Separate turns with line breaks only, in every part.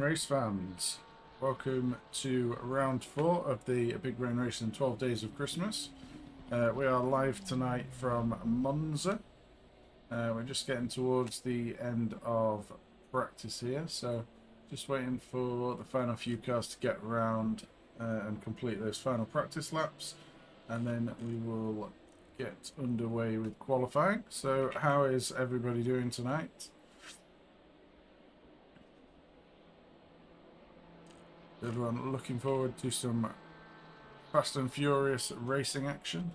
race fans. Welcome to round 4 of the Big Brain Racing 12 Days of Christmas. We are live tonight from Monza. We're just getting towards the end of practice here, so just waiting for the final few cars to get around and complete those final practice laps, and then we will get underway with qualifying. So how is everybody doing tonight? Everyone looking forward to some fast and furious racing action.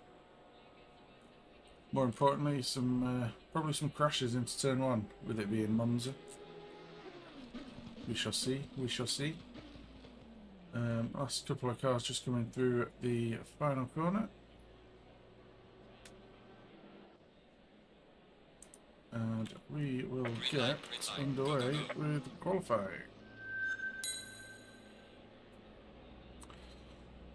More importantly, probably some crashes into turn 1, with it being Monza. We shall see, we shall see. Last couple of cars just coming through the final corner. And we will get underway with qualifying.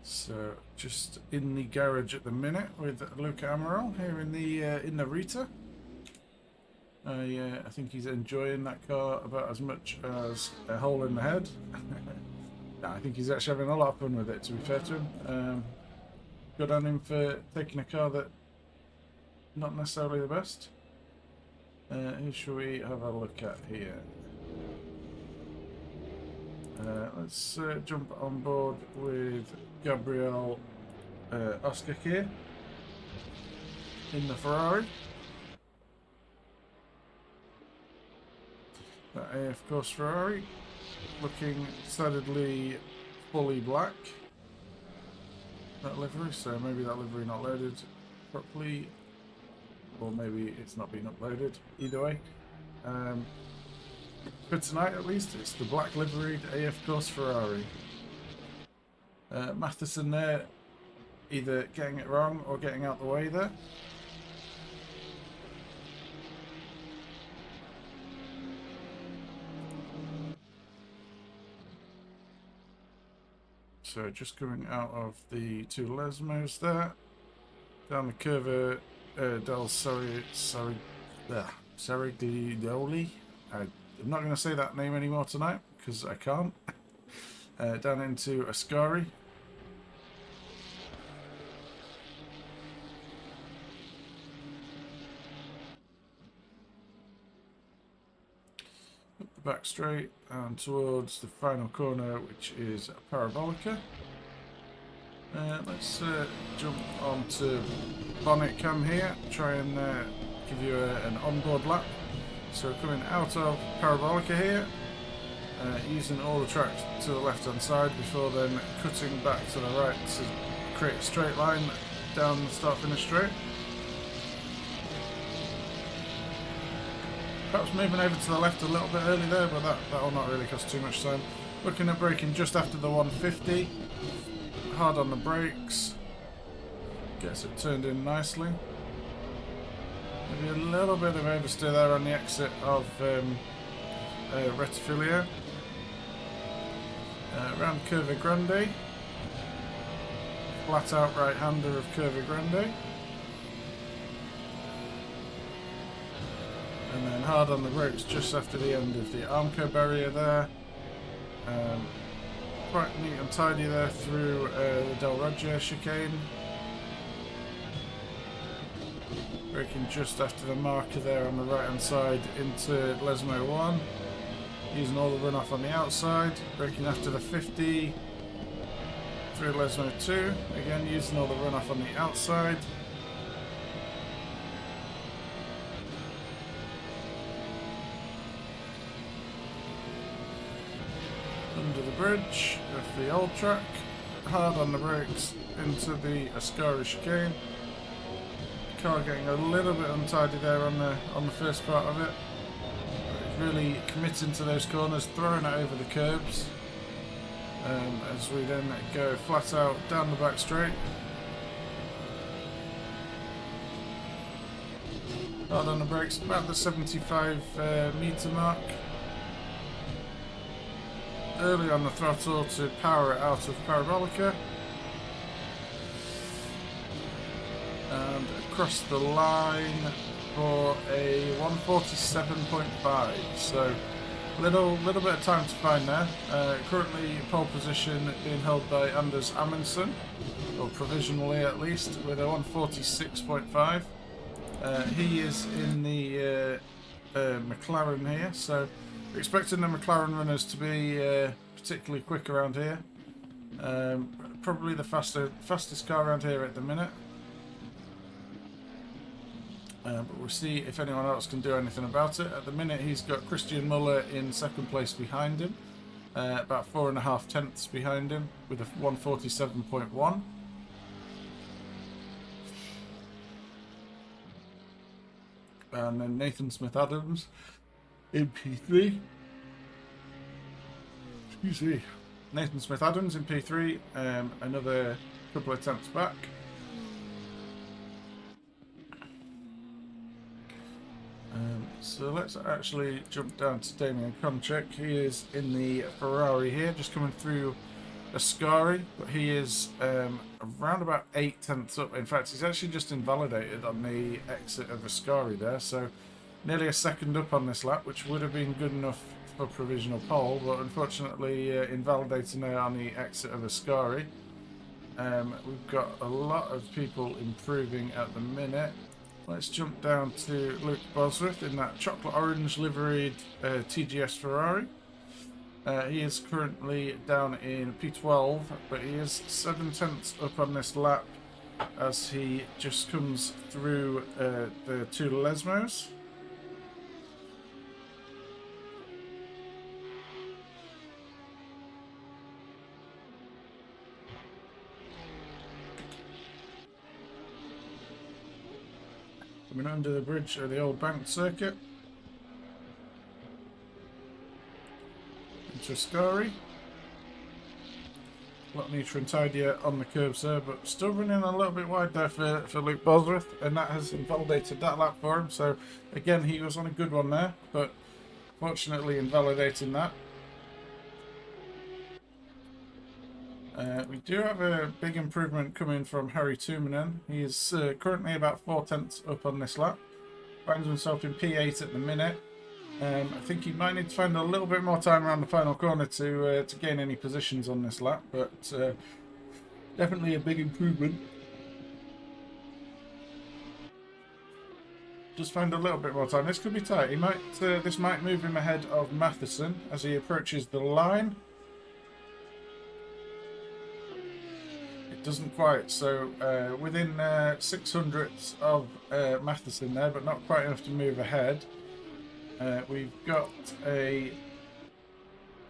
So just in the garage at the minute with Luca Amaral here in the Rita. I think he's enjoying that car about as much as a hole in the head. No, I think he's actually having a lot of fun with it, to be fair to him. Good on him for taking a car that not necessarily the best. Who shall we have a look at here? Let's jump on board with Gabriel Oscar here in the Ferrari. That AF Course Ferrari, looking decidedly fully black. That livery, so maybe that livery not loaded properly, or maybe it's not been uploaded. Either way. For tonight at least, it's the black liveried AF Course Ferrari. Matheson there, either getting it wrong or getting out the way there. So just coming out of the two Lesmos there, down the curve del Sariglioli. I'm not going to say that name anymore tonight because I can't. Down into Ascari. Up the back straight and towards the final corner, which is Parabolica. Let's jump onto bonnet cam here, try and give you an onboard lap. So we're coming out of Parabolica here, using all the track to the left hand side before then cutting back to the right to create a straight line down the start finish straight. Perhaps moving over to the left a little bit early there, but that will not really cost too much time. Looking at braking just after the 150, hard on the brakes, gets it turned in nicely. Maybe a little bit of oversteer there on the exit of Rettifilio. Around Curva Grande. Flat out right hander of Curva Grande. And then hard on the brakes just after the end of the Armco barrier there. Quite neat and tidy there through the Del Roger chicane. Braking just after the marker there on the right hand side into Lesmo 1. Using all the runoff on the outside. Braking after the 50 through Lesmo 2. Again using all the runoff on the outside. Under the bridge of the old track. Hard on the brakes into the Ascari chicane. Car getting a little bit untidy there on the first part of it. It's really committing to those corners, throwing it over the curbs. As we then go flat out down the back straight. Hard on the brakes, about the 75 metre mark. Early on the throttle to power it out of Parabolica. And across the line for a 147.5, so Little bit of time to find there. Currently pole position being held by Anders Amundsen, or provisionally at least, with a 146.5. He is in the McLaren here, so we're expecting the McLaren runners to be particularly quick around here. Probably the fastest car around here at the minute. But we'll see if anyone else can do anything about it. At the minute, he's got Christian Muller in second place behind him, about 4.5 tenths behind him, with a 147.1. And then Nathan Smith-Adams in P3. Excuse me. Nathan Smith-Adams in P3, another couple of tenths back. So let's actually jump down to Damien Konchek. He is in the Ferrari here, just coming through Ascari, but he is around about 8 tenths up. In fact, he's actually just invalidated on the exit of Ascari there, so nearly a second up on this lap, which would have been good enough for provisional pole, but unfortunately invalidating there on the exit of Ascari. We've got a lot of people improving at the minute. Let's jump down to Luke Bosworth in that chocolate orange liveried TGS Ferrari. He is currently down in P12, but he is 7 tenths up on this lap as he just comes through the two Lesmos. Coming under the bridge of the old banked circuit. Into Ascari. A lot neater and tidier on the curbs there, but still running a little bit wide there for Luke Bosworth, and that has invalidated that lap for him. So again, he was on a good one there, but fortunately invalidating that. We do have a big improvement coming from Harry Tuominen. He is currently about 4 tenths up on this lap. Finds himself in P8 at the minute. I think he might need to find a little bit more time around the final corner to gain any positions on this lap, but definitely a big improvement. Just find a little bit more time. This could be tight. He might. This might move him ahead of Matheson as he approaches the line. Doesn't quite, so within 600ths of Matheson there, but not quite enough to move ahead. We've got a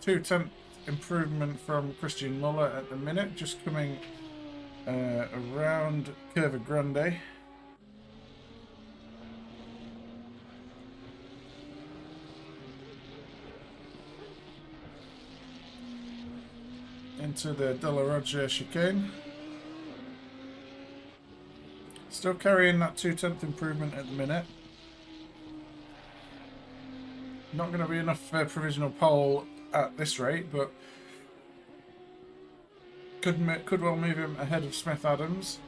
2-tenth improvement from Christian Muller at the minute, just coming around Curva Grande. Into the Della Roggia chicane. Still carrying that 2-tenth improvement at the minute. Not going to be enough for provisional pole at this rate, but could well move him ahead of Smith-Adams.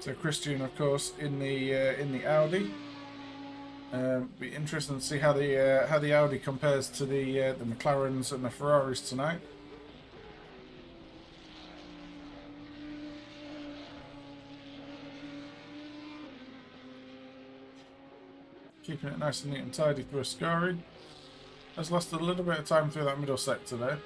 So Christian, of course, in the Audi. Be interesting to see how the Audi compares to the McLarens and the Ferraris tonight. Keeping it nice and neat and tidy through Ascari. Has lost a little bit of time through that middle sector there.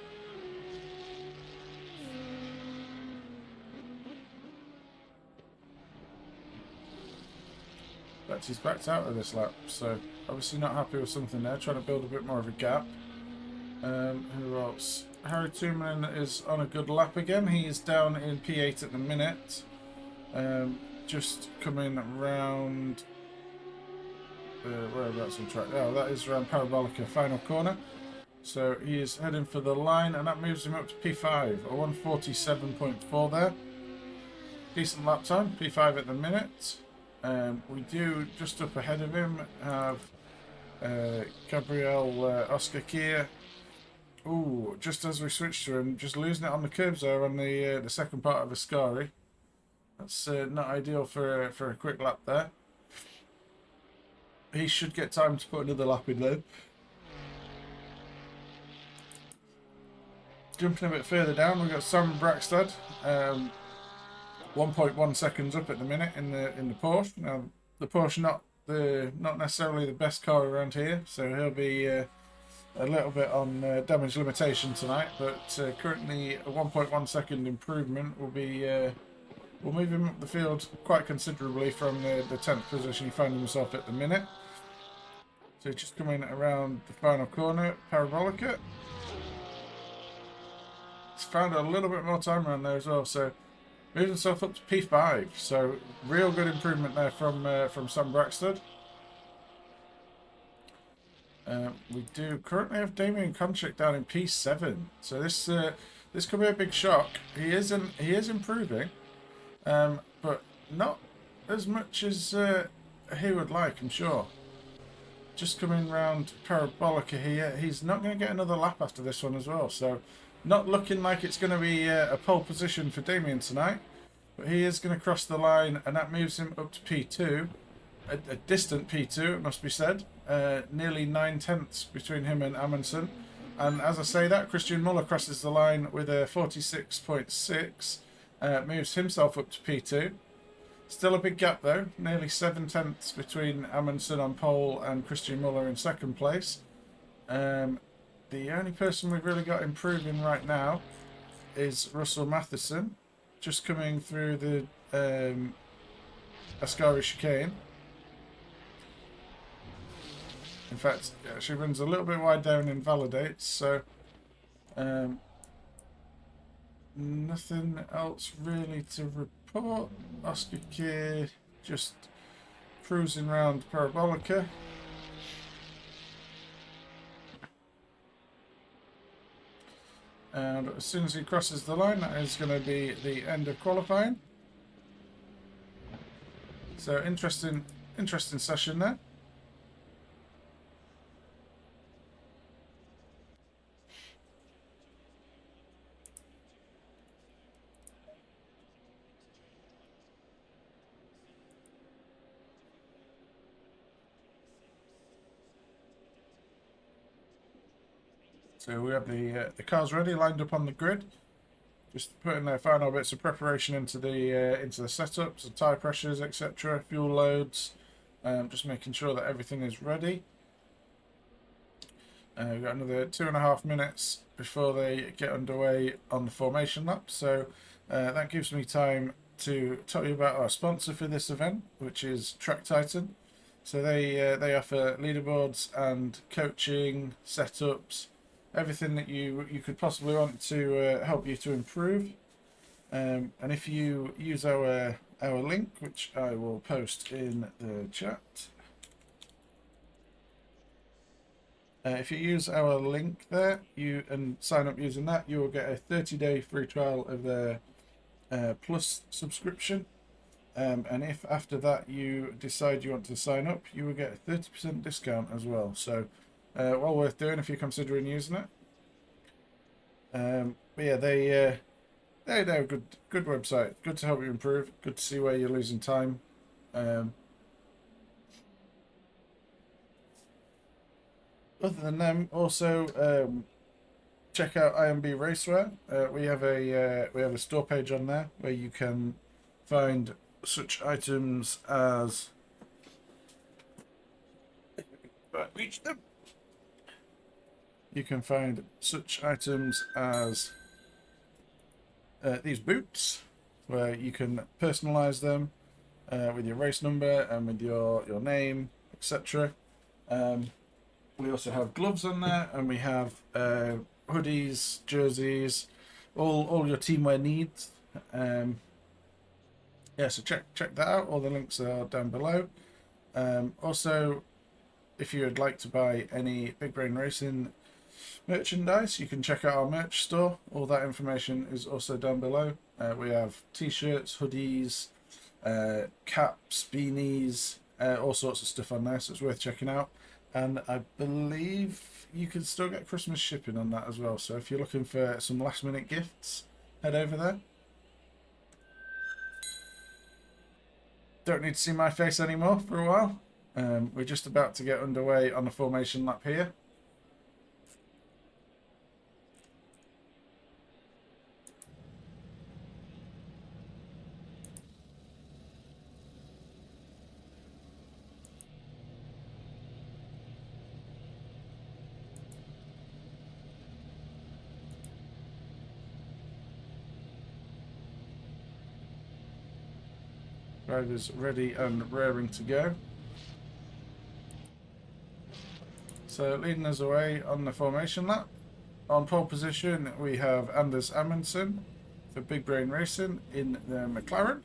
But he's backed out of this lap, so obviously not happy with something there, trying to build a bit more of a gap. Who else? Harry Tuominen is on a good lap again. He is down in P8 at the minute. Just coming around... whereabouts on track? Oh, that is around Parabolica final corner. So he is heading for the line, and that moves him up to P5, a 147.4 there. Decent lap time, P5 at the minute. We do, just up ahead of him, have Gabriel Oscar Kia. Ooh, just as we switch to him, just losing it on the curbs there on the second part of Ascari. That's not ideal for a quick lap there. he should get time to put another lap in though. Jumping a bit further down, we've got Sam Braxted, 1.1 seconds up at the minute in the Porsche. Now the Porsche not necessarily the best car around here, so he'll be a little bit on damage limitation tonight. But currently a 1.1 second improvement will move him up the field quite considerably from the 10th position he found himself at the minute. So just coming around the final corner, Parabolica. He's found a little bit more time around there as well, so moved himself up to P5. So real good improvement there from Sam Braxted. We do currently have Damien Konchak down in P7, so this could be a big shock. He is improving, but not as much as he would like, I'm sure. Just coming round Parabolica here, he's not going to get another lap after this one as well, so not looking like it's going to be a pole position for Damien tonight, but he is going to cross the line, and that moves him up to P2, a distant P2 it must be said, nearly 9/10 between him and Amundsen. And as I say that, Christian Muller crosses the line with a 46.6, moves himself up to P2. Still a big gap though, nearly 7/10 between Amundsen on pole and Christian Muller in second place. The only person we've really got improving right now is Russell Matheson, just coming through the Ascari chicane. In fact, she runs a little bit wide down in Validates, so nothing else really to report. Oscar Kier just cruising around Parabolica. And as soon as he crosses the line, that is going to be the end of qualifying. So interesting session there. So we have the cars ready, lined up on the grid. Just putting their final bits of preparation into the setups, the tyre pressures, etc., fuel loads. Just making sure that everything is ready. We've got another 2.5 minutes before they get underway on the formation lap. So that gives me time to tell you about our sponsor for this event, which is Track Titan. So they offer leaderboards and coaching, setups, everything that you could possibly want to help you to improve. And if you use our link, which I will post in the chat, if you use our link there, and sign up using that, you will get a 30-day free trial of their Plus subscription. And if after that you decide you want to sign up, you will get a 30% discount as well. So well worth doing if you're considering using it. But yeah, they're a good website. Good to help you improve. Good to see where you're losing time. Other than them, also check out IMB Racewear. We have a store page on there where you can find such items as reach them. You can find such items as these boots, where you can personalize them with your race number and with your name, etc. We also have gloves on there, and we have hoodies, jerseys, all your teamwear needs. Yeah, so check that out. All the links are down below. Also, if you would like to buy any Big Brain Racing merchandise, you can check out our merch store. All that information is also down below. We have t-shirts, hoodies, caps, beanies, all sorts of stuff on there, so it's worth checking out. And I believe you can still get Christmas shipping on that as well, so if you're looking for some last minute gifts, head over there. Don't need to see my face anymore for a while. We're just about to get underway on the formation lap here. Drivers ready and raring to go. So leading us away on the formation lap. On pole position we have Anders Amundsen for Big Brain Racing in the McLaren.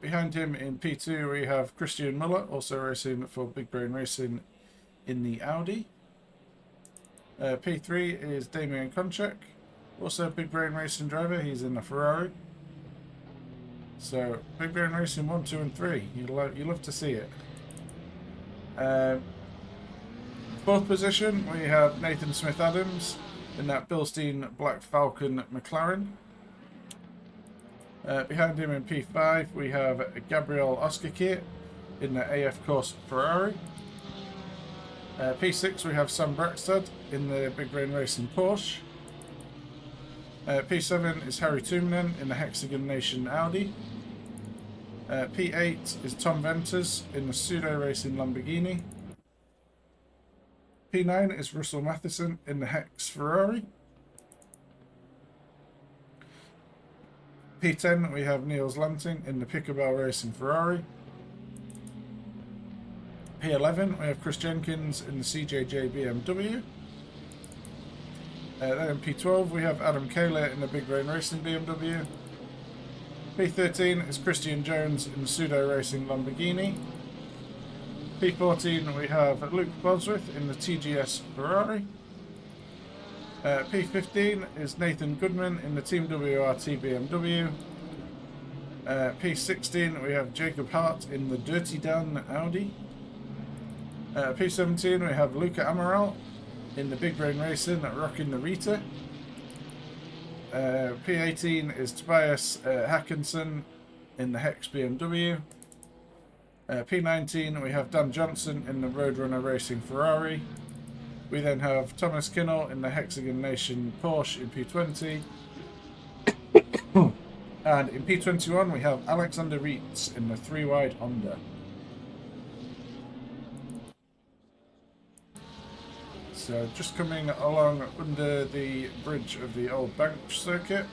Behind him in P2 we have Christian Muller, also racing for Big Brain Racing in the Audi. P3 is Damian Konchak, also Big Brain Racing driver, he's in the Ferrari. So, Big Brain Racing 1, 2 and 3, you love to see it. Fourth position, we have Nathan Smith-Adams in that Bilstein Black Falcon McLaren. Behind him in P5, we have Gabriel Oskakir in the AF Course Ferrari. P6, we have Sam Braxton in the Big Brain Racing Porsche. P7 is Harry Toominen in the Hexagon Nation Audi. P8 is Tom Venters in the Pseudo Racing Lamborghini. P9 is Russell Matheson in the Hex Ferrari. P10 we have Niels Lanting in the Picabel Racing Ferrari. P11 we have Chris Jenkins in the CJJ BMW. Then in P12 we have Adam Kaler in the Big Brain Racing BMW. P13 is Christian Jones in the Pseudo Racing Lamborghini. P14 we have Luke Bosworth in the TGS Ferrari. P15 is Nathan Goodman in the Team WRT BMW. P16 we have Jacob Hart in the Dirty Dan Audi. P17 we have Luca Amaral in the Big Brain Racing rocking the Rita. P18 is Tobias Hackinson in the Hex BMW. P19 we have Dan Johnson in the Roadrunner Racing Ferrari. We then have Thomas Kinnell in the Hexagon Nation Porsche in P20. And in P21 we have Alexander Reitz in the 3-wide Honda. So just coming along under the bridge of the old Bank circuit.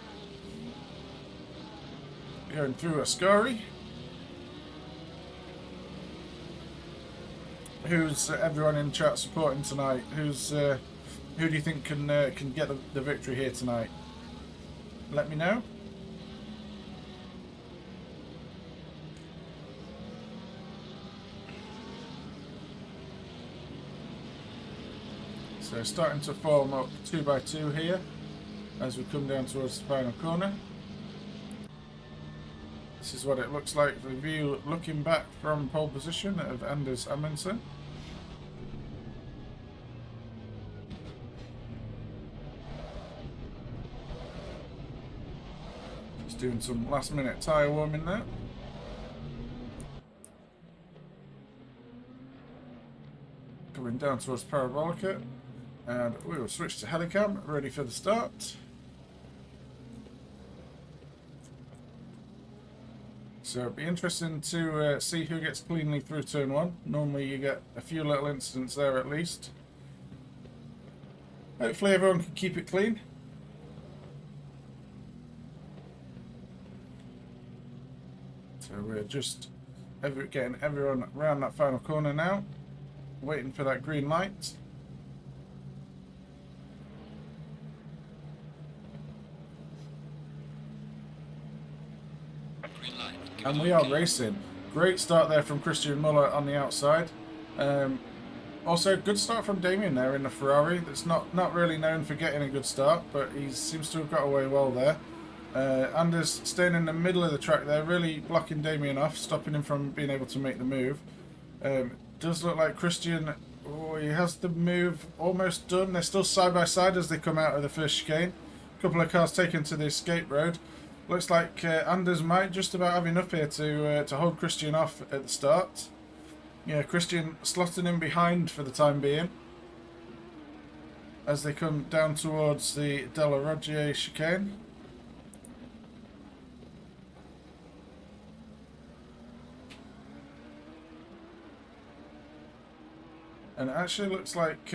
Going through Ascari. Who's everyone in chat supporting tonight? Who do you think can get the victory here tonight? Let me know. So starting to form up 2 by 2 here as we come down towards the final corner. This is what it looks like, the view looking back from pole position of Anders Amundsen. Just doing some last minute tyre warming there. Coming down towards Parabolica, and we will switch to Helicam, ready for the start. So it'll be interesting to see who gets cleanly through turn 1. Normally you get a few little incidents there at least. Hopefully everyone can keep it clean. So we're just getting everyone around that final corner now. Waiting for that green light. And we are racing. Great start there from Christian Muller on the outside. Also, good start from Damien there in the Ferrari. That's not really known for getting a good start, but he seems to have got away well there. Anders staying in the middle of the track there, really blocking Damien off, stopping him from being able to make the move. Does look like Christian, he has the move almost done. They're still side by side as they come out of the first chicane. A couple of cars taken to the escape road. Looks like Anders might just about have enough here to hold Christian off at the start. Yeah, Christian slotting in behind for the time being as they come down towards the Della Roggia chicane. And it actually looks like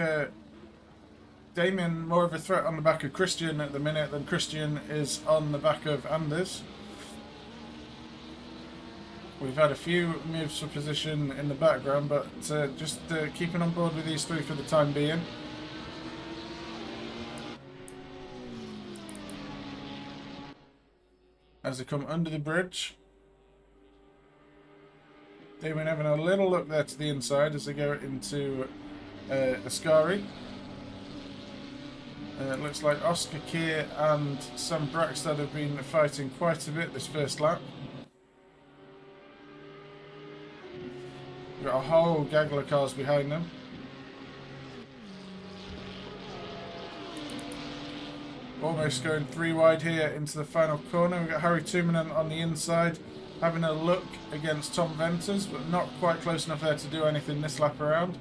Damien more of a threat on the back of Christian at the minute than Christian is on the back of Anders. We've had a few moves for position in the background, but just keeping on board with these three for the time being. As they come under the bridge. Damien having a little look there to the inside as they go into Ascari. It looks like Oscar Keir and Sam Braxton have been fighting quite a bit this first lap. We've got a whole gaggle of cars behind them. Almost going 3 wide here into the final corner. We've got Harry Tuominen on the inside, having a look against Tom Venters, but not quite close enough there to do anything this lap around.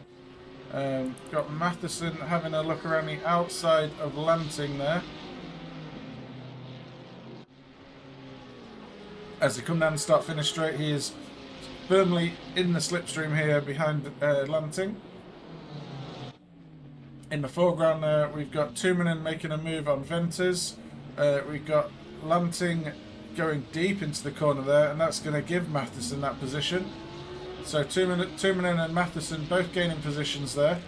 Got Matheson having a look around the outside of Lanting there. As they come down and start finish straight, he is firmly in the slipstream here behind Lanting. In the foreground there, we've got Tuominen making a move on Venters. We've got Lanting going deep into the corner there, and that's going to give Matheson that position. So Tuominen and Matheson both gaining positions there.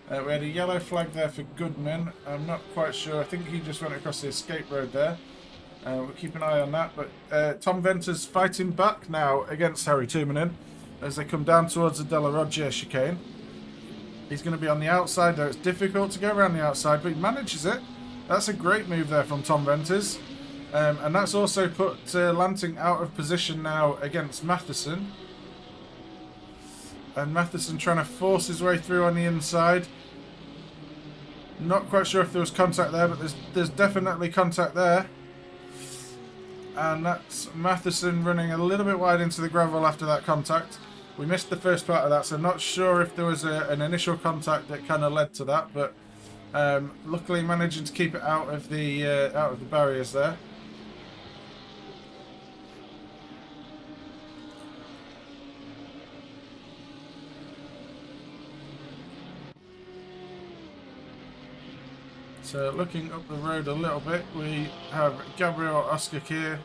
We had a yellow flag there for Goodman. I'm not quite sure. I think he just went across the escape road there. We'll keep an eye on that. But Tom Venters fighting back now against Harry Tuominen as they come down towards the Della Roggia chicane. He's going to be on the outside there. It's difficult to go around the outside, but he manages it. That's a great move there from Tom Venters. And that's also put Lanting out of position now against Matheson. And Matheson trying to force his way through on the inside. Not quite sure if there was contact there, but there's definitely contact there. And that's Matheson running a little bit wide into the gravel after that contact. We missed the first part of that, so I'm not sure if there was an initial contact that kind of led to that, but luckily managing to keep it out of the barriers there. So looking up the road a little bit, we have Gabriel Oscar Keir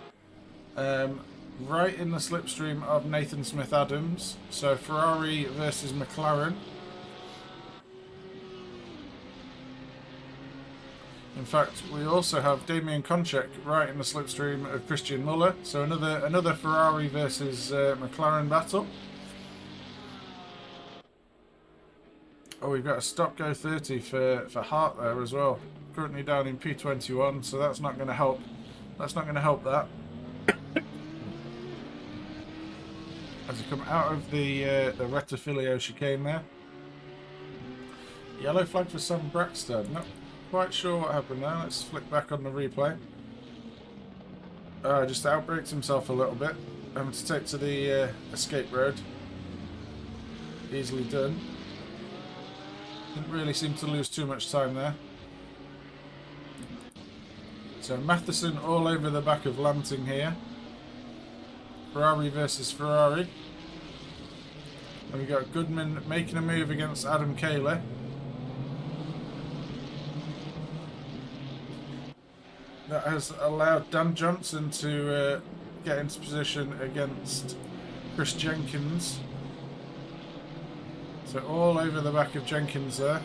right in the slipstream of Nathan Smith-Adams. So Ferrari versus McLaren. In fact, we also have Damien Konchek right in the slipstream of Christian Muller. So another Ferrari versus McLaren battle. Oh, we've got a stop-go 30 for Hart there as well. Currently down in P21, so that's not going to help. That's not going to help that. As you come out of the Rettifilio chicane there. Yellow flag for Sam Braxton. Not quite sure what happened there. Let's flick back on the replay. Just outbraked himself a little bit. Having to take to the escape road. Easily done. Didn't really seem to lose too much time there. So Matheson all over the back of Lanting here. Ferrari versus Ferrari. And we've got Goodman making a move against Adam Kaler. That has allowed Dan Johnson to get into position against Chris Jenkins. So all over the back of Jenkins there.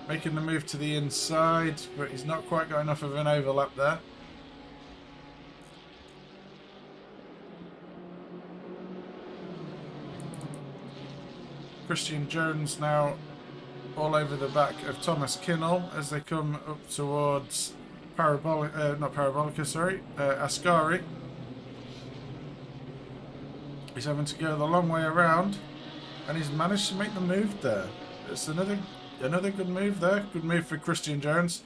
Making the move to the inside, but he's not quite got enough of an overlap there. Christian Jones now all over the back of Thomas Kinnell as they come up towards Ascari. He's having to go the long way around, and he's managed to make the move there. It's another good move there. Good move for Christian Jones.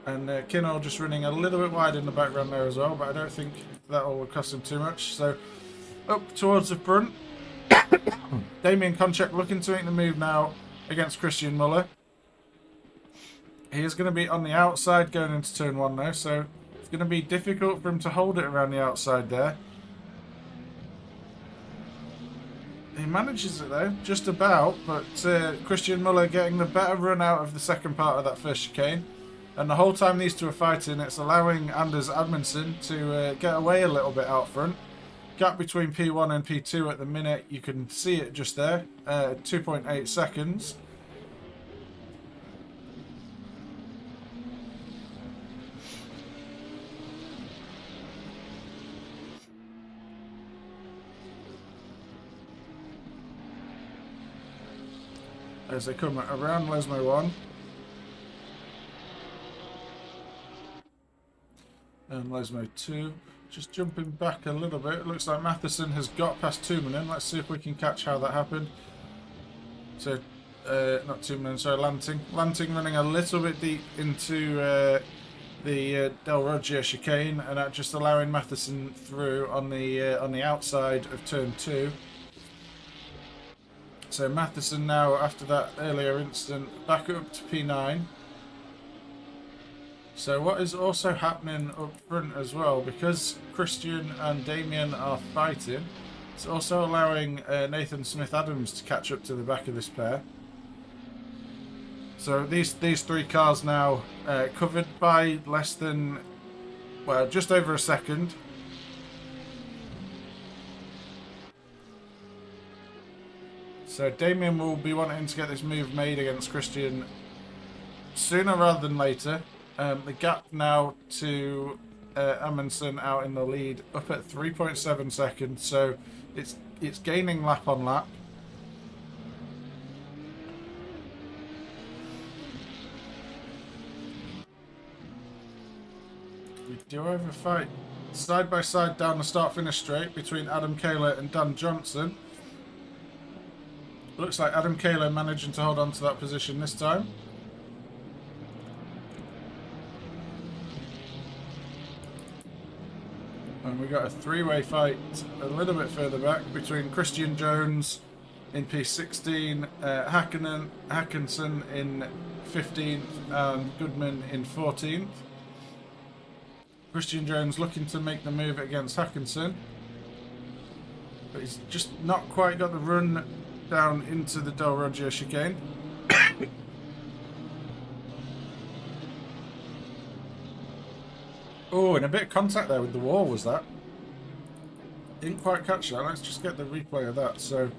And Kinnell just running a little bit wide in the background there as well, but I don't think that will cost him too much. So up towards the front. Damien Konchak looking to make the move now against Christian Muller. He is going to be on the outside going into turn 1 now, so it's going to be difficult for him to hold it around the outside there. He manages it though, just about, but Christian Muller getting the better run out of the second part of that first chicane. And the whole time these two are fighting, it's allowing Anders Admundsen to get away a little bit out front. Gap between P1 and P2 at the minute, you can see it just there, 2.8 seconds. As they come around Lesmo 1. And Lesmo 2. Just jumping back a little bit. It looks like Matheson has got past Tuominen. Let's see if we can catch how that happened. So, not Tuominen, sorry, Lanting. Lanting running a little bit deep into the Del Roggia chicane, and that just allowing Matheson through on the outside of turn 2. So Matheson now, after that earlier incident, back up to P9. So what is also happening up front as well, because Christian and Damien are fighting, it's also allowing Nathan Smith-Adams to catch up to the back of this pair. So these three cars now covered by less than, well, just over a second. So Damien will be wanting to get this move made against Christian sooner rather than later. The gap now to Amundsen out in the lead up at 3.7 seconds, so it's gaining lap on lap. We do have a fight side by side down the start-finish straight between Adam Kaler and Dan Johnson. Looks like Adam Kaler managing to hold on to that position this time. And we got a three-way fight a little bit further back between Christian Jones in P16, Hackinson in 15th, and Goodman in 14th. Christian Jones looking to make the move against Hackinson, but he's just not quite got the run down into the Del Roggia chicane. Oh, and a bit of contact there with the wall was that. Didn't quite catch that. Let's just get the replay of that. So,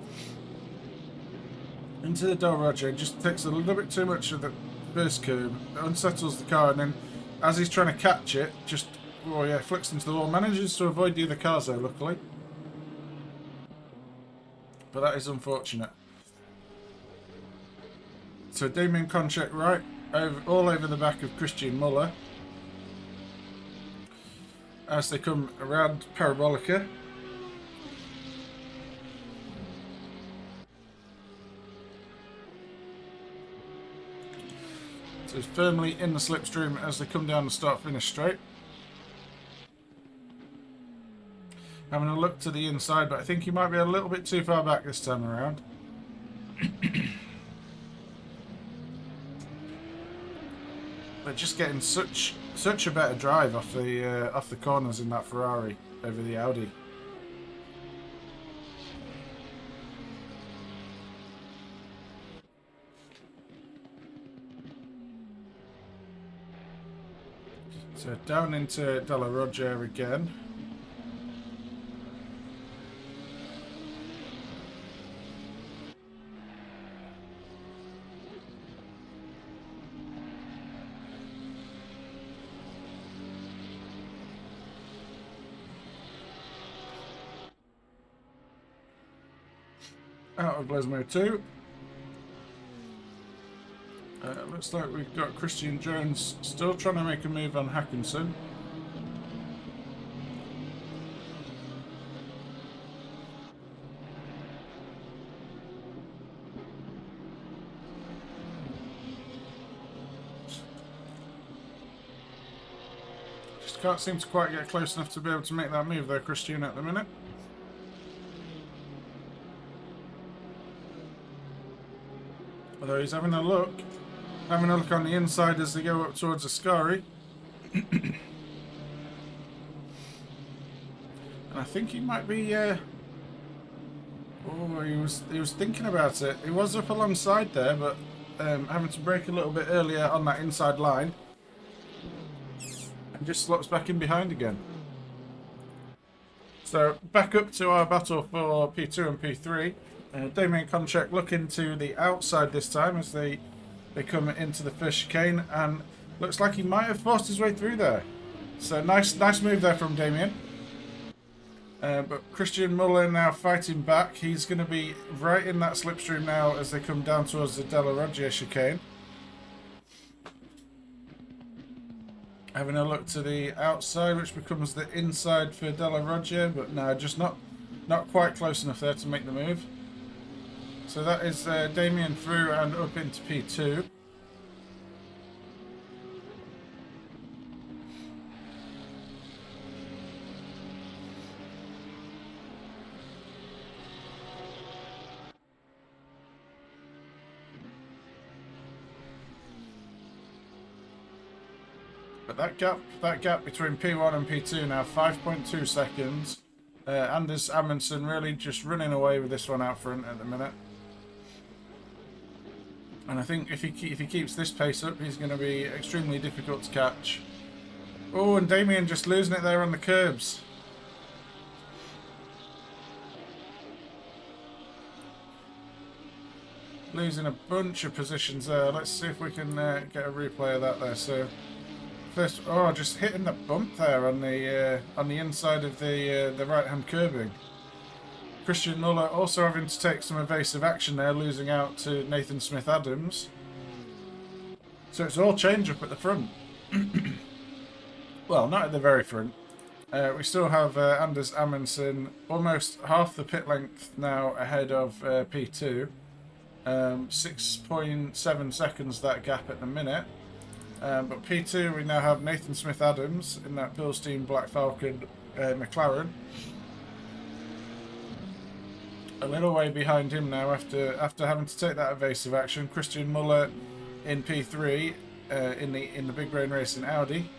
into the Del Roggia, just takes a little bit too much of the first curb, unsettles the car, and then as he's trying to catch it, just, oh yeah, flicks into the wall. Manages to avoid the other cars though, luckily. But that is unfortunate. So Damien Konchak right all over the back of Christian Muller as they come around Parabolica. So he's firmly in the slipstream as they come down the start-finish straight. Having a look to the inside, but I think he might be a little bit too far back this time around. But just getting such a better drive off the corners in that Ferrari over the Audi. So down into Della Roggia again. Out of Lesmo 2. Looks like we've got Christian Jones still trying to make a move on Hackinson. Just can't seem to quite get close enough to be able to make that move though, Christian, at the minute. Although he's having a look on the inside as they go up towards Ascari. And I think he might be. Oh, he was thinking about it. He was up alongside there, but having to brake a little bit earlier on that inside line, and just slots back in behind again. So back up to our battle for P2 and P3. Damien Konchak looking to the outside this time as they come into the first chicane, and looks like he might have forced his way through there. So nice move there from Damien. But Christian Muller now fighting back. He's going to be right in that slipstream now as they come down towards the Della Roggia chicane. Having a look to the outside, which becomes the inside for Della Roggia, but no, just not quite close enough there to make the move. So that is Damien through and up into P2. But that gap between P1 and P2 now 5.2 seconds. Anders Amundsen really just running away with this one out front at the minute. And I think if he keeps this pace up, he's going to be extremely difficult to catch. Oh, and Damien just losing it there on the curbs. Losing a bunch of positions there. Let's see if we can get a replay of that there. So first, oh, just hitting the bump there on the inside of the right-hand curbing. Christian Muller also having to take some evasive action there, losing out to Nathan Smith-Adams. So it's all change up at the front. Well, not at the very front. We still have Anders Amundsen almost half the pit length now ahead of P2. 6.7 seconds that gap at the minute. But P2 we now have Nathan Smith-Adams in that Bilstein Black Falcon McLaren. A little way behind him now after having to take that evasive action. Christian Muller in P3 in the Big Rain Racing Audi.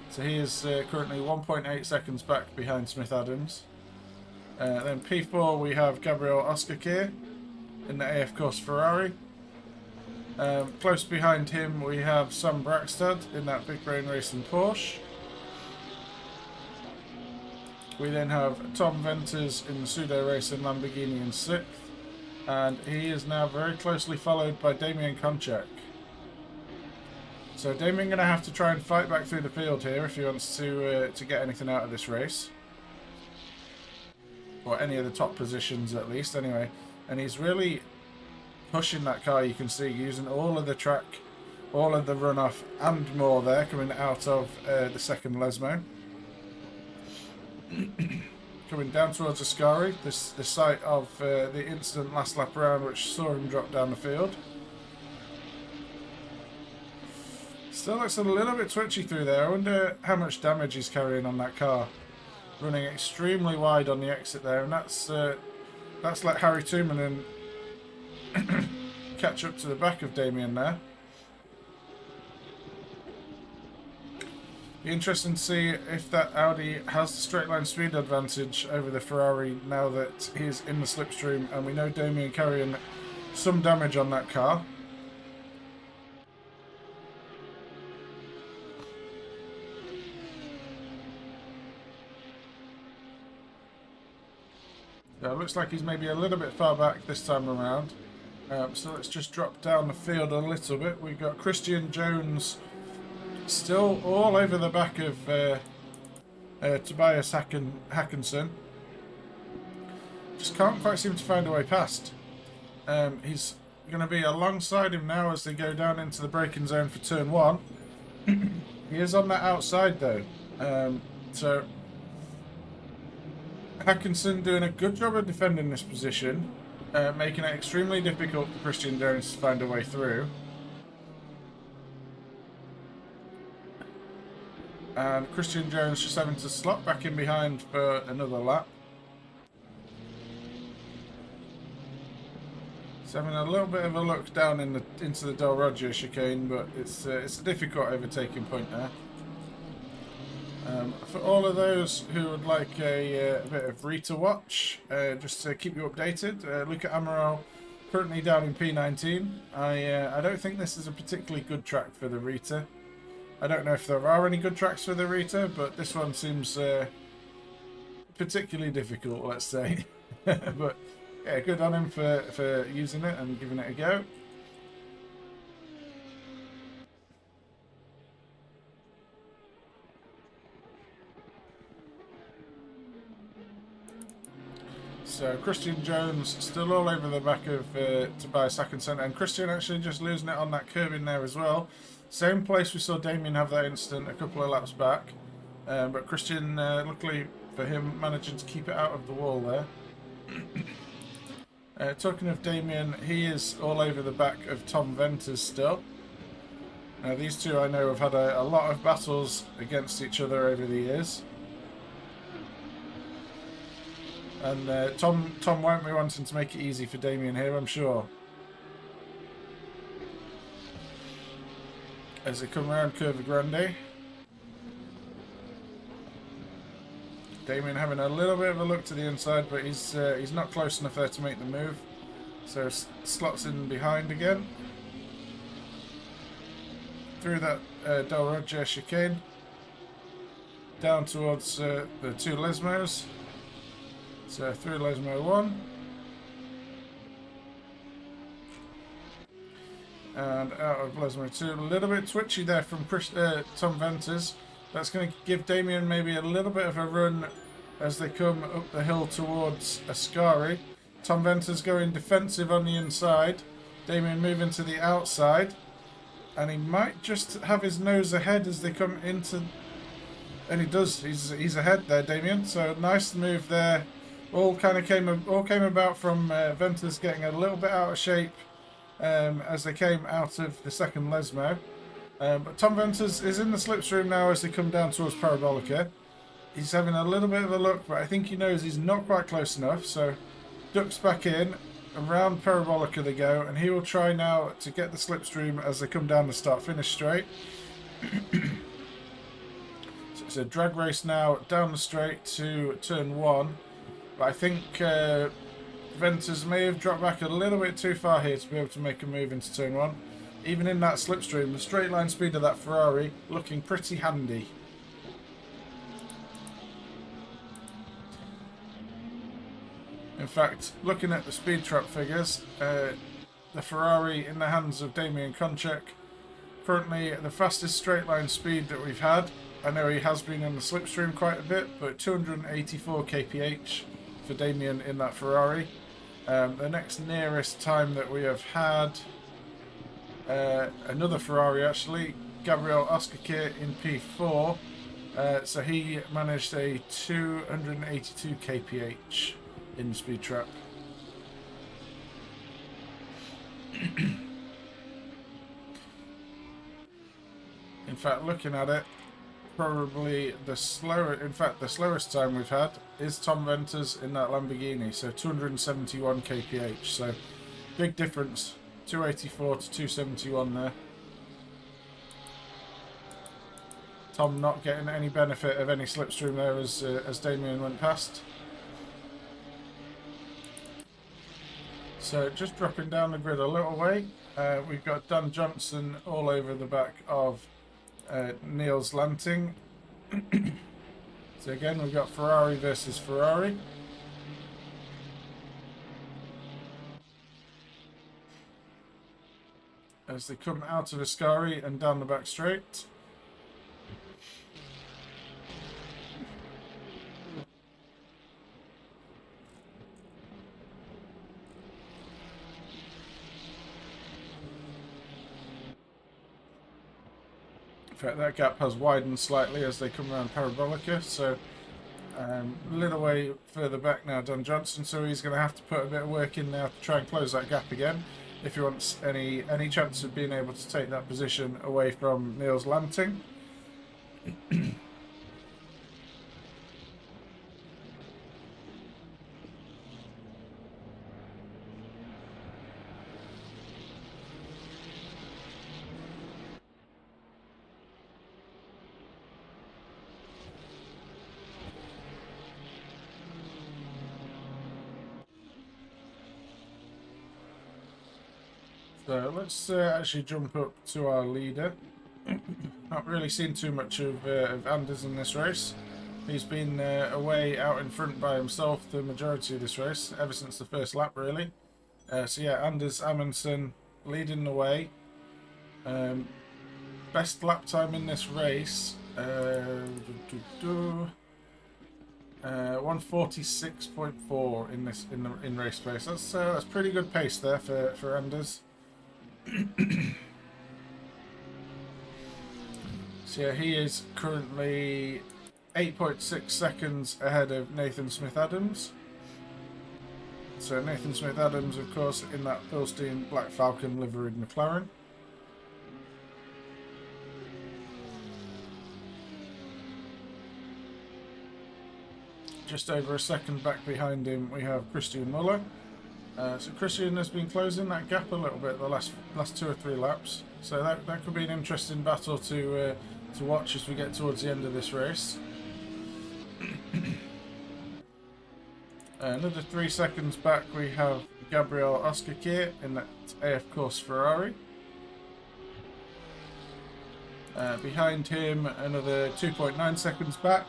So he is currently 1.8 seconds back behind Smith-Adams. Then P4 we have Gabriel Oskakir in the AF Corse Ferrari. Close behind him we have Sam Braxtad in that Big Rain Racing Porsche. We then have Tom Venters in the Pseudo Racing Lamborghini in 6th, and he is now very closely followed by Damien Konchak. So Damien going to have to try and fight back through the field here if he wants to get anything out of this race, or any of the top positions at least. Anyway, and he's really pushing that car. You can see using all of the track, all of the runoff, and more there coming out of the second Lesmo. Coming down towards Ascari, the site of the incident last lap round which saw him drop down the field. Still looks a little bit twitchy through there. I wonder how much damage he's carrying on that car. Running extremely wide on the exit there, and that's let Harry Tooman catch up to the back of Damien there. Be interesting to see if that Audi has the straight line speed advantage over the Ferrari now that he's in the slipstream, and we know Damien carrying some damage on that car. Yeah, it looks like he's maybe a little bit far back this time around. So let's just drop down the field a little bit. We've got Christian Jones still all over the back of Tobias Hackinson. Just can't quite seem to find a way past. He's going to be alongside him now as they go down into the braking zone for turn 1. He is on that outside though. So Hackinson doing a good job of defending this position, making it extremely difficult for Christian Jones to find a way through. And Christian Jones just having to slot back in behind for another lap. He's having a little bit of a look down into the Del Roger chicane, but it's a difficult overtaking point there. For all of those who would like a bit of Rita watch, just to keep you updated, look at Amaral, currently down in P19. I don't think this is a particularly good track for the Rita. I don't know if there are any good tracks for the Rita, but this one seems particularly difficult, let's say. But yeah, good on him for using it and giving it a go. So Christian Jones still all over the back of Tobias Hackinson, and Christian actually just losing it on that curb in there as well. Same place we saw Damien have that incident a couple of laps back, but Christian, luckily for him, managing to keep it out of the wall there. Talking of Damien, he is all over the back of Tom Venters still. Now these two I know have had a lot of battles against each other over the years. And Tom won't be wanting to make it easy for Damien here, I'm sure. As they come around Curva Grande. Damien having a little bit of a look to the inside, but he's not close enough there to make the move. So slots in behind again. Through that Del Roger chicane. Down towards the two Lesmos. So through Lesmo 1. And out of Lesmo 2. A little bit twitchy there from Tom Venters. That's going to give Damien maybe a little bit of a run as they come up the hill towards Ascari. Tom Venters going defensive on the inside. Damien moving to the outside. And he might just have his nose ahead as they come into... And he does. He's ahead there, Damien. So nice move there. All came about from Venters getting a little bit out of shape as they came out of the second Lesmo. But Tom Venters is in the slipstream now as they come down towards Parabolica. He's having a little bit of a look, but I think he knows he's not quite close enough. So ducks back in, around Parabolica they go, and he will try now to get the slipstream as they come down the start-finish straight. So it's a drag race now down the straight to turn 1. But I think Venters may have dropped back a little bit too far here to be able to make a move into turn 1. Even in that slipstream, the straight line speed of that Ferrari looking pretty handy. In fact, looking at the speed trap figures, the Ferrari in the hands of Damien Konchak, currently the fastest straight line speed that we've had. I know he has been in the slipstream quite a bit, but 284 kph for Damien in that Ferrari. The next nearest time that we have had, another Ferrari actually, Gabriel Oskakir in P4. So he managed a 282 kph in the speed trap. In fact, looking at it, probably the slowest time we've had is Tom Venters in that Lamborghini, so 271 kph. So big difference, 284 to 271 there. Tom not getting any benefit of any slipstream there as Damien went past. So just dropping down the grid a little way, we've got Dan Johnson all over the back of Niels Lanting. So again, we've got Ferrari versus Ferrari. As they come out of Ascari and down the back straight. In fact, that gap has widened slightly as they come around Parabolica, so a little way further back now, Dan Johnson, so he's going to have to put a bit of work in now to try and close that gap again if he wants any chance of being able to take that position away from Niels Lanting. So let's actually jump up to our leader. Not really seen too much of Anders in this race. He's been away out in front by himself the majority of this race, ever since the first lap really. So yeah, Anders Amundsen leading the way. Best lap time in this race, 146.4 in race pace. That's pretty good pace there for Anders. So yeah, he is currently 8.6 seconds ahead of Nathan Smith-Adams. So Nathan Smith-Adams, of course, in that Bilstein Black Falcon liveried McLaren. Just over a second back behind him, we have Christian Muller. So Christian has been closing that gap a little bit the last 2 or 3 laps. So that could be an interesting battle to watch as we get towards the end of this race. Another 3 seconds back, we have Gabriel Oskakir in that AF Course Ferrari. Behind him, another 2.9 seconds back.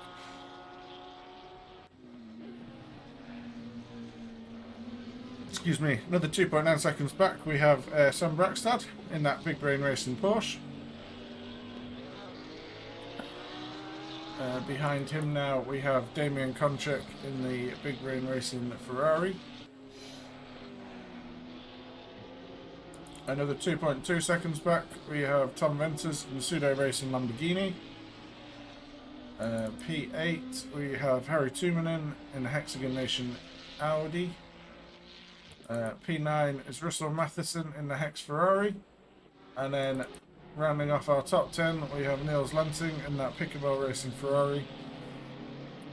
Excuse me, another 2.9 seconds back, we have Sam Brackstad in that Big Brain Racing Porsche. Behind him now we have Damian Konchak in the Big Brain Racing Ferrari. Another 2.2 seconds back we have Tom Venters in the Pseudo Racing Lamborghini. P8 we have Harry Tumanen in the Hexagon Nation Audi. P9 is Russell Matheson in the Hex Ferrari. And then rounding off our top 10, we have Niels Lanting in that Picabel Racing Ferrari.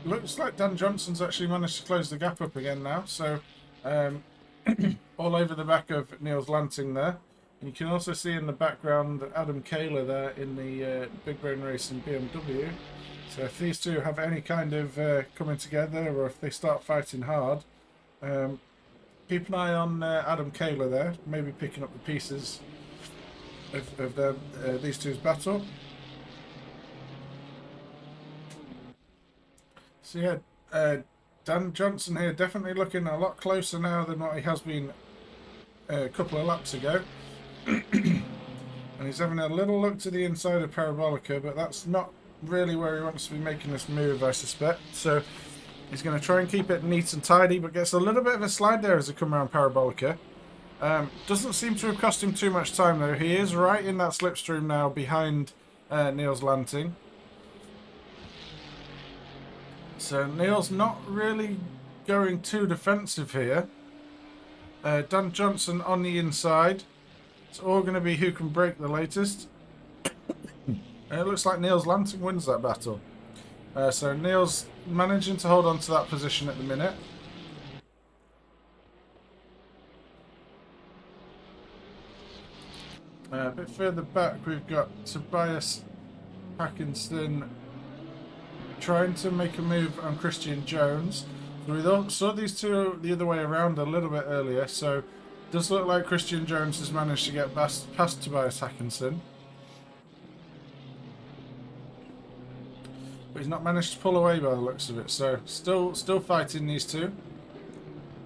Looks like Dan Johnson's actually managed to close the gap up again now. So all over the back of Niels Lanting there. And you can also see in the background Adam Kahler there in the Big Brain Racing BMW. So if these two have any kind of coming together, or if they start fighting hard, keep an eye on Adam Kahler there, maybe picking up the pieces of these two's battle. So yeah, Dan Johnson here definitely looking a lot closer now than what he has been a couple of laps ago. And he's having a little look to the inside of Parabolica, but that's not really where he wants to be making this move, I suspect. So he's going to try and keep it neat and tidy, but gets a little bit of a slide there as they come around Parabolica. Doesn't seem to have cost him too much time though. He is right in that slipstream now behind Niels Lanting. So Niels not really going too defensive here. Dan Johnson on the inside. It's all going to be who can break the latest. And it looks like Niels Lanting wins that battle. So Niels managing to hold on to that position at the minute. A bit further back we've got Tobias Hackinson trying to make a move on Christian Jones. We saw these two the other way around a little bit earlier, so it does look like Christian Jones has managed to get past Tobias Hackinson. But he's not managed to pull away by the looks of it, so still fighting these two.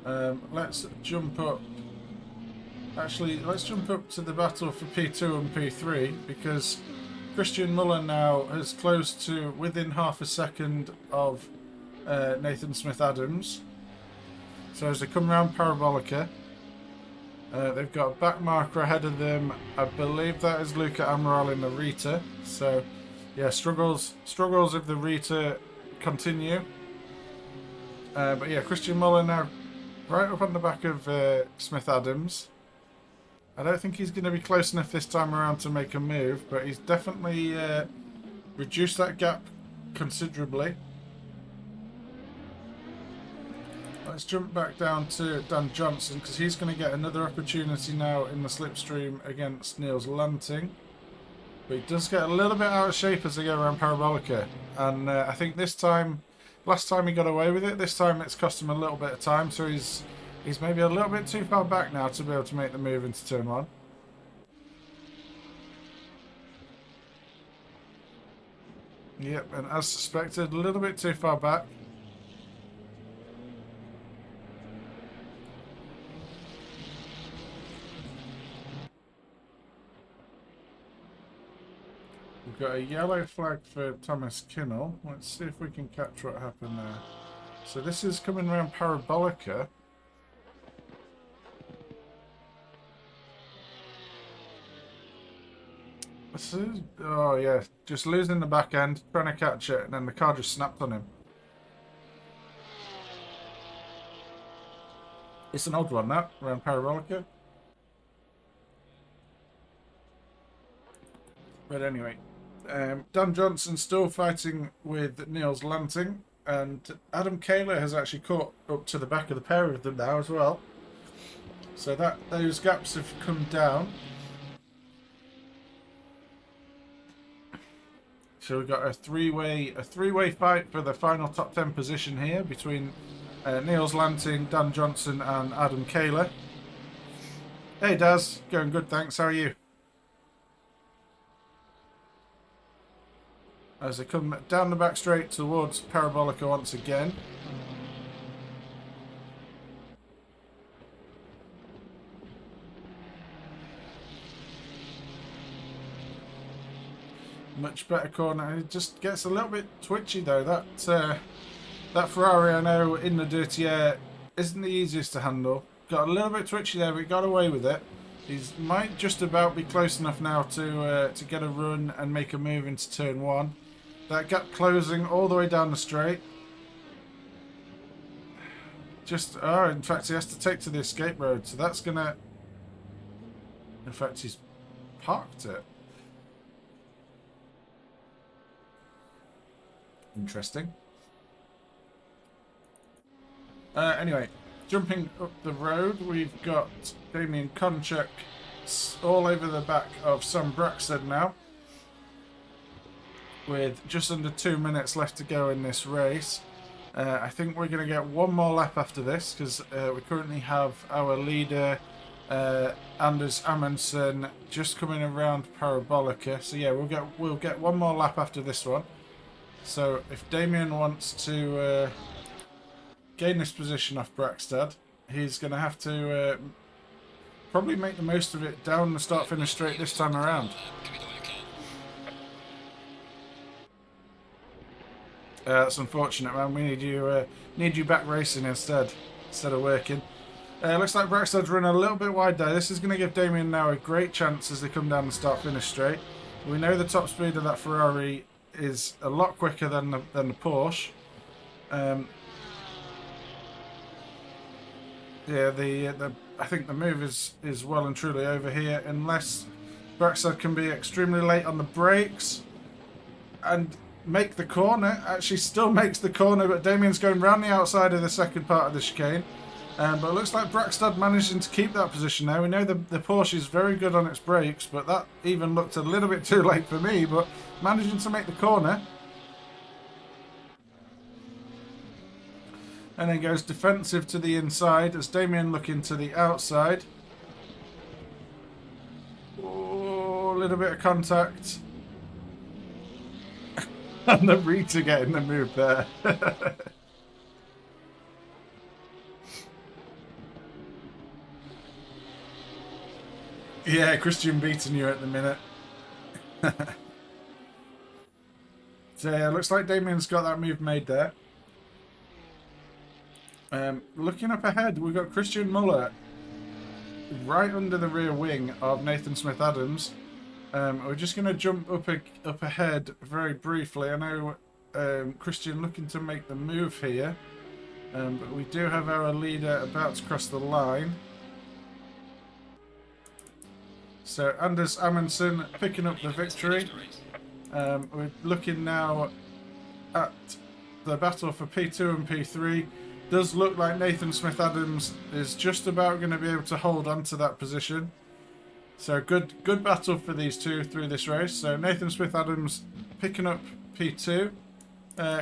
Let's jump up. Actually, let's jump up to the battle for P2 and P3, because Christian Muller now has closed to within half a second of Nathan Smith-Adams. So as they come around Parabolica, they've got a back marker ahead of them. I believe that is Luca Amaral in the Rita. So yeah, struggles of the Rita continue. But yeah, Christian Muller now right up on the back of Smith-Adams. I don't think he's going to be close enough this time around to make a move, but he's definitely reduced that gap considerably. Let's jump back down to Dan Johnson, because he's going to get another opportunity now in the slipstream against Niels Lanting. But he does get a little bit out of shape as they go around Parabolica. And I think this time, last time he got away with it, this time it's cost him a little bit of time, so he's maybe a little bit too far back now to be able to make the move into turn one. Yep, and as suspected, a little bit too far back. We've got a yellow flag for Thomas Kinnell. Let's see if we can catch what happened there. So this is coming around Parabolica. This is, oh yeah, just losing the back end, trying to catch it, and then the car just snapped on him. It's an odd one, that, around Parabolica. But anyway, Dan Johnson still fighting with Niels Lanting, and Adam Kaler has actually caught up to the back of the pair of them now as well. So that those gaps have come down. So we've got a three-way fight for the final top 10 position here between Niels Lanting, Dan Johnson, and Adam Kaler. Hey Daz, going good, thanks. How are you? As they come down the back straight towards Parabolica once again. Much better corner. It just gets a little bit twitchy though. That Ferrari, I know, in the dirty air isn't the easiest to handle. Got a little bit twitchy there, but he got away with it. He might just about be close enough now to get a run and make a move into turn one. That gap closing all the way down the straight. In fact, he has to take to the escape road, so that's gonna. In fact, he's parked it. Interesting. Anyway, jumping up the road, we've got Damien Konchak all over the back of Sam Braxton now, with just under 2 minutes left to go in this race. I think we're going to get one more lap after this, because we currently have our leader Anders Amundsen just coming around Parabolica. So yeah, we'll get one more lap after this one. So if Damien wants to gain this position off Braxtad, he's going to have to probably make the most of it down the start-finish straight this time around. That's unfortunate, man. We need you back racing instead of working. Looks like Braxtad's run a little bit wide there. This is going to give Damien now a great chance as they come down the start-finish straight. We know the top speed of that Ferrari is a lot quicker than the Porsche. I think the move is well and truly over here, unless Braxtad can be extremely late on the brakes and make the corner. Actually still makes the corner, but Damien's going round the outside of the second part of the chicane. But it looks like Braxtad managing to keep that position now. We know the Porsche is very good on its brakes, but that even looked a little bit too late for me, but managing to make the corner. And then goes defensive to the inside as Damien looking to the outside. Oh, a little bit of contact. And the Rita getting the move there. Yeah, Christian beating you at the minute. So yeah, looks like Damien's got that move made there. Looking up ahead, we've got Christian Muller right under the rear wing of Nathan Smith-Adams. We're just going to jump up ahead very briefly. I know Christian looking to make the move here, but we do have our leader about to cross the line. So Anders Amundsen picking up the victory. We're looking now at the battle for P2 and P3. Does look like Nathan Smith-Adams is just about going to be able to hold on to that position. So good battle for these two through this race. So Nathan Smith-Adams picking up P2.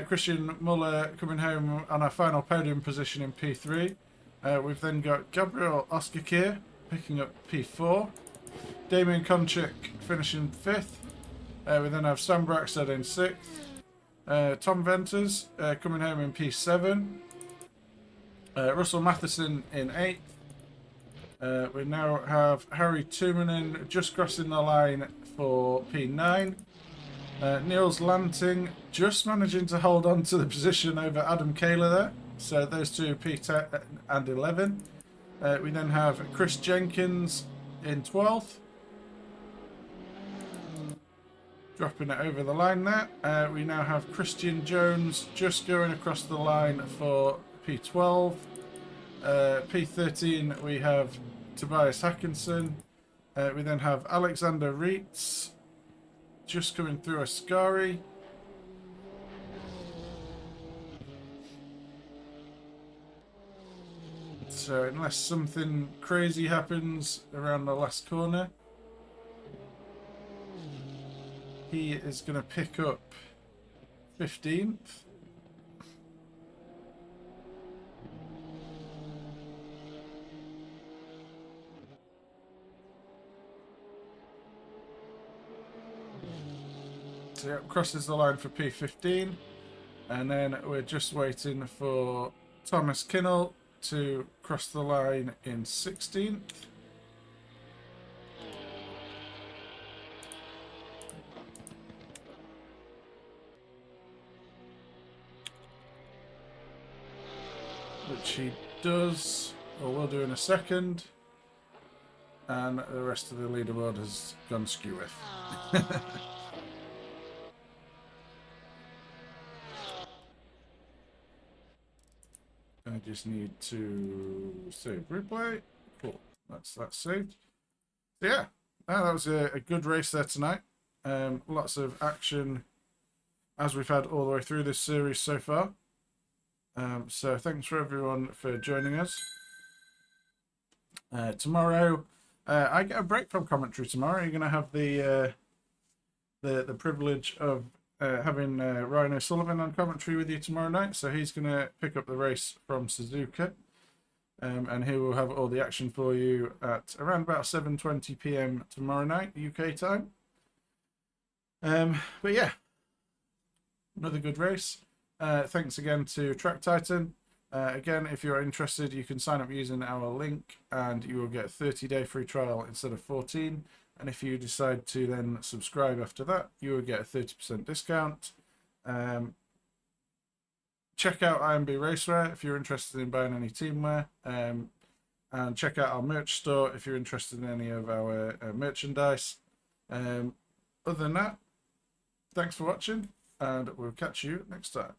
Christian Muller coming home on our final podium position in P3. We've then got Gabriel Oskakir picking up P4. Damien Konchak finishing 5th. We then have Sam Braxtad in 6th. Tom Venters coming home in P7. Russell Matheson in 8th. We now have Harry Tumanen just crossing the line for P9. Niels Lanting just managing to hold on to the position over Adam Kaler there. So those two P10 and 11. We then have Chris Jenkins in 12th. Dropping it over the line there. We now have Christian Jones just going across the line for P12. P13 we have Tobias Hackinson. We then have Alexander Reitz just coming through Ascari. So unless something crazy happens around the last corner, he is going to pick up 15th. So yeah, crosses the line for P15. And then we're just waiting for Thomas Kinnell to cross the line in 16th. Which he does, or will do in a second. And the rest of the leaderboard has gone skew with. I just need to save replay. Cool, that's saved. So yeah, that was a good race there tonight. Lots of action as we've had all the way through this series so far. So thanks for everyone for joining us. Tomorrow, I get a break from commentary tomorrow. You're going to have the privilege of having Ryan O'Sullivan on commentary with you tomorrow night. So he's going to pick up the race from Suzuka. And he will have all the action for you at around about 7:20 p.m. tomorrow night, UK time. But yeah, another good race. Thanks again to Track Titan. Again, if you're interested, you can sign up using our link and you will get a 30-day free trial instead of 14. And if you decide to then subscribe after that, you will get a 30% discount. Check out IMB Racewear if you're interested in buying any teamwear. And check out our merch store if you're interested in any of our merchandise. Other than that, thanks for watching, and we'll catch you next time.